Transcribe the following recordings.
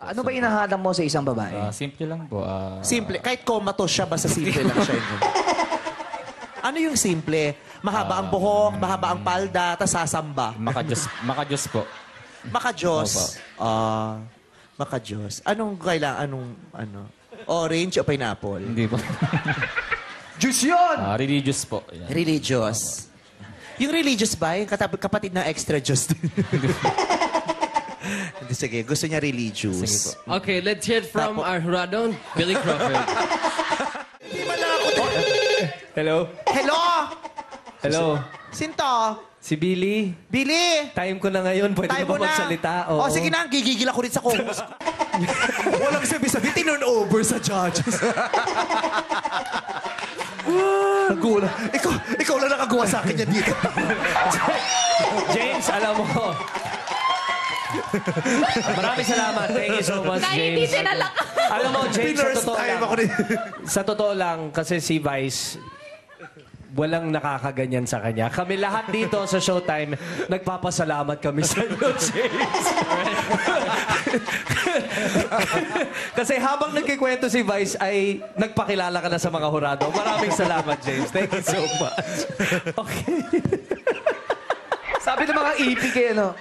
Ano ba hinahanap mo sa isang babae? Simple lang po. Simple. Kahit comatose siya, basta simple lang siya. Ano yung simple? Mahaba ang buhok, mahaba ang palda, tas sasamba. Makajos po. Makajos. Makajos. Anong kailangan? Ano? Orange o pineapple? Hindi po. Juice yun! Religious po. Yan. Religious. Yung religious ba? Yung kapatid ng extra juice. Hindi, sige. Gusto niya religious. Okay, let's hear it from our Huradon, Billy Crawford. Hello? Hello? Hello? Sinto? Si Billy? Billy? Time ko na ngayon. Pwede Time ka mo ba na. magsalita? Oo. Sige na, gigigil ako rin sa co-host. Walang sabi-sabi, tinurn over sa judges. Nagulat. Ikaw lang nakagawa sa akin yan dito. James, alam mo. Maraming salamat. Thank you so much, James. Alam mo, James, sa Pinurse totoo time lang. ako rin. Sa totoo lang, kasi si Vice, walang nakakaganyan sa kanya. Kami lahat dito sa Showtime, nagpapasalamat kami sa iyo, James. Kasi habang nagkikwento si Vice, ay nagpakilala ka na sa mga hurado. Maraming salamat, James. Thank you so much. Okay. Sabi ng mga ipik eh, no?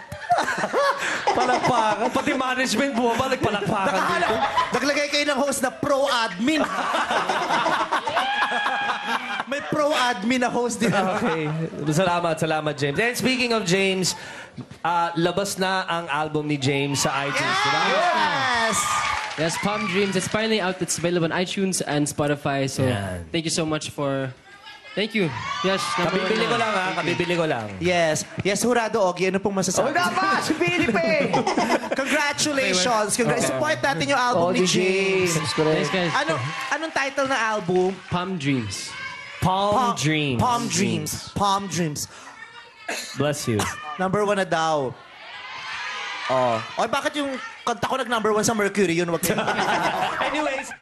Palakpakan. Pati management mo ba nagpalakpakan dito? Naglagay kayo ng host na pro-admin. May pro-admin na host din. Okay. Salamat, James. And speaking of James, labas na ang album ni James sa iTunes, diba? Yes! Yes, Palm Dreams. It's finally out. It's available on iTunes and Spotify. So, Yan. thank you so much for... Thank you. Yes, Kabibili ko lang, ha? Kabibili ko lang. Yes. Yes, Hurado Ogie. Ano pong masasabi? Wala pa! Si Philip eh! Congratulations! Support natin yung album ni James. Thanks, guys. Anong title ng album? Palm Dreams. Palm Dreams. Palm Dreams. Palm Dreams. Bless you. Number 1 na daw. Oh. Oy, bakit yung kanta ko nag-number 1 sa Mercury yun? Wag Anyways,